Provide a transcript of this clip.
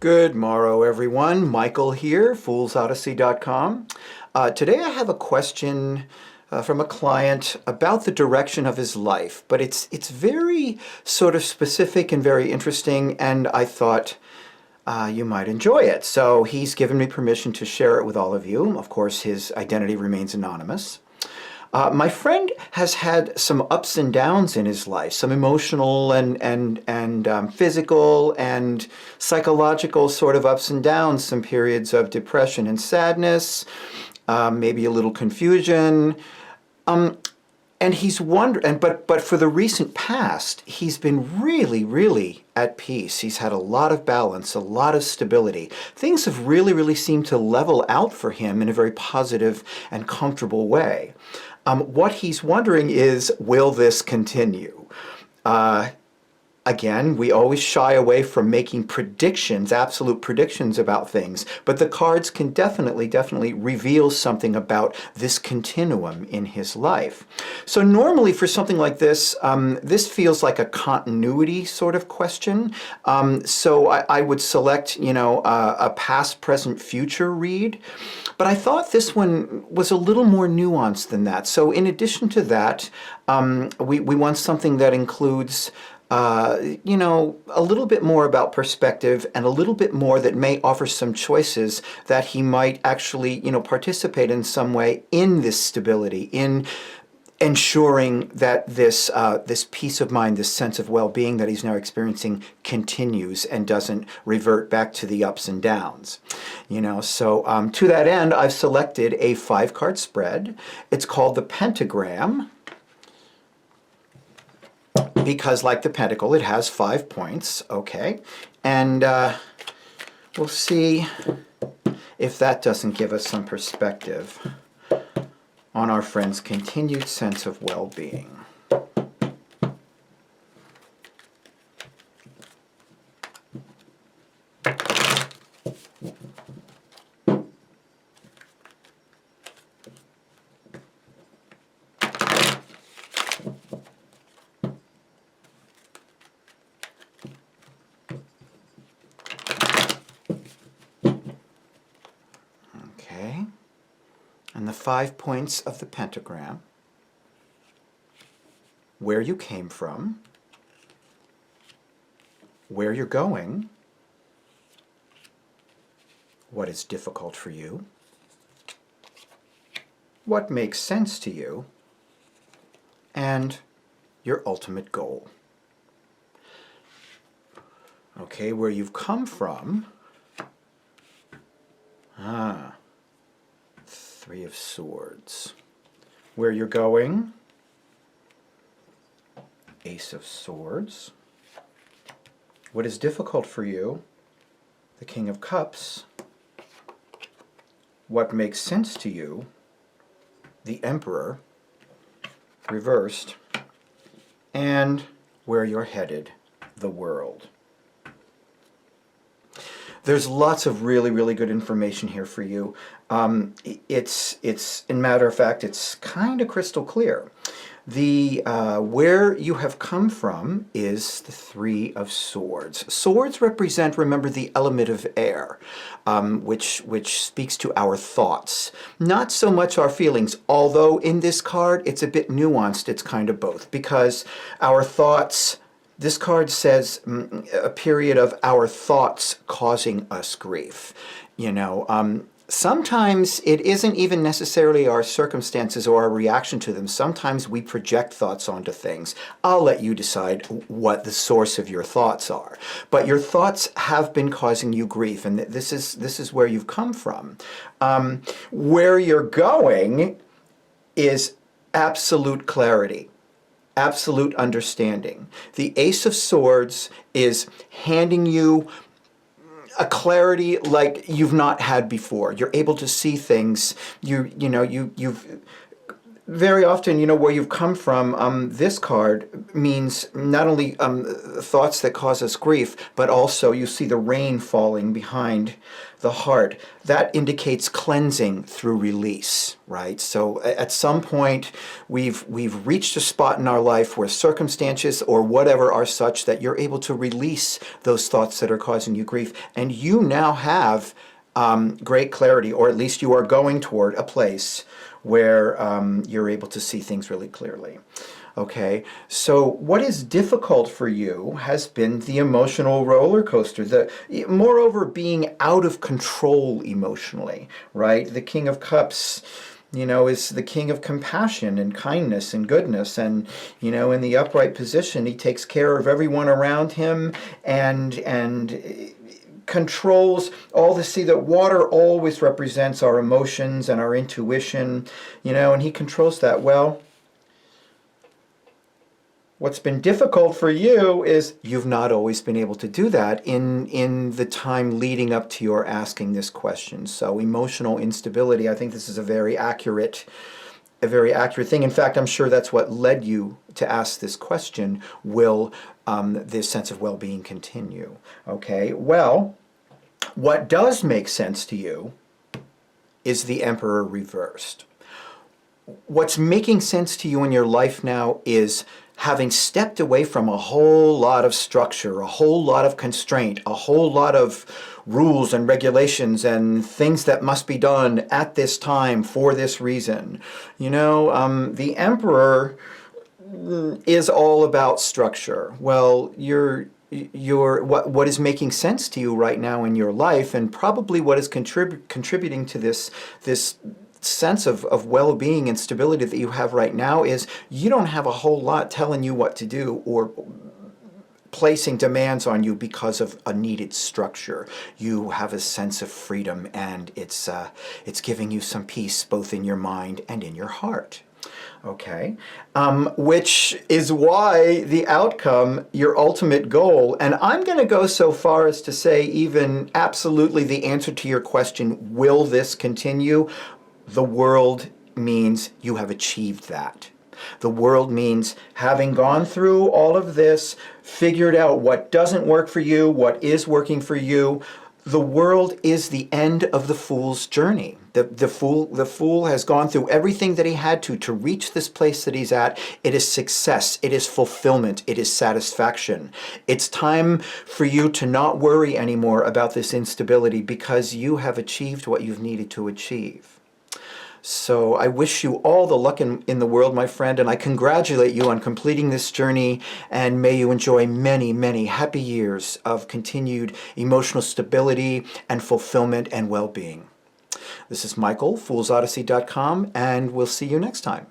Good morrow, everyone. Michael here, foolsodyssey.com. Today I have a question from a client about the direction of his life, but it's very sort of specific and very interesting, and I thought you might enjoy it. So he's given me permission to share it with all of you. Of course, his identity remains anonymous. My friend has had some ups and downs in his life, some emotional and physical and psychological sort of ups and downs, some periods of depression and sadness, maybe a little confusion. And he's wondering, but for the recent past, he's been really at peace. He's had a lot of balance, a lot of stability. Things have really seemed to level out for him in a very positive and comfortable way. What he's wondering is, will this continue? Again, we always shy away from making predictions, absolute predictions about things, but the cards can definitely reveal something about this continuum in his life. So normally for something like this, this feels like a continuity sort of question. So I would select, a past, present, future read. But I thought this one was a little more nuanced than that. So in addition to that, we want something that includes a little bit more about perspective and a little bit more that may offer some choices that he might actually, participate in some way in this stability, in ensuring that this peace of mind, this sense of well-being that he's now experiencing continues and doesn't revert back to the ups and downs. So to that end, I've selected a 5-card spread. It's called the Pentagram, because like the Pentacle, it has 5 points, okay? And we'll see if that doesn't give us some perspective on our friend's continued sense of well-being. Okay. And the 5 points of the pentagram: where you came from, where you're going, what is difficult for you, what makes sense to you, and your ultimate goal. Okay, where you've come from. 3 of Swords. Where you're going, Ace of Swords. What is difficult for you, the King of Cups. What makes sense to you, the Emperor, reversed. And where you're headed, the World. There's lots of really good information here for you. It's in matter of fact, it's kind of crystal clear. The where you have come from is the 3 of Swords. Swords represent, remember, the element of air, which speaks to our thoughts, not so much our feelings. Although in this card, it's a bit nuanced. It's kind of both, because our thoughts. This card says a period of our thoughts causing us grief. Sometimes it isn't even necessarily our circumstances or our reaction to them. Sometimes we project thoughts onto things. I'll let you decide what the source of your thoughts are. But your thoughts have been causing you grief, and this is where you've come from. Where you're going is absolute clarity. Absolute understanding. The Ace of Swords is handing you a clarity like you've not had before. You're able to see things. You've very often, where you've come from, this card means not only thoughts that cause us grief, but also you see the rain falling behind the heart. That indicates cleansing through release, right? So at some point, we've reached a spot in our life where circumstances or whatever are such that you're able to release those thoughts that are causing you grief, and you now have great clarity, or at least you are going toward a place where you're able to see things really clearly. Okay, so what is difficult for you has been the emotional roller coaster, moreover being out of control emotionally, right? The King of Cups, is the king of compassion and kindness and goodness. And, in the upright position, he takes care of everyone around him and controls all the sea. That water always represents our emotions and our intuition, and he controls that well. What's been difficult for you is you've not always been able to do that in the time leading up to your asking this question. So emotional instability, I think this is a very accurate thing. In fact, I'm sure that's what led you to ask this question. Will this sense of well-being continue? Okay, well, what does make sense to you is the Emperor reversed. What's making sense to you in your life now is having stepped away from a whole lot of structure, a whole lot of constraint, a whole lot of rules and regulations and things that must be done at this time for this reason. The Emperor is all about structure. Well, what is making sense to you right now in your life, and probably what is contributing to this sense of well-being and stability that you have right now, is you don't have a whole lot telling you what to do or placing demands on you because of a needed structure. You have a sense of freedom, and it's giving you some peace both in your mind and in your heart. Okay, which is why the outcome, your ultimate goal, and I'm going to go so far as to say even absolutely the answer to your question, will this continue? The world means you have achieved that. The world means having gone through all of this, figured out what doesn't work for you, what is working for you. The world is the end of the fool's journey. The fool has gone through everything that he had to reach this place that he's at. It is success. It is fulfillment. It is satisfaction. It's time for you to not worry anymore about this instability, because you have achieved what you've needed to achieve. So I wish you all the luck in the world, my friend, and I congratulate you on completing this journey, and may you enjoy many, many happy years of continued emotional stability and fulfillment and well-being. This is Michael, foolsodyssey.com, and we'll see you next time.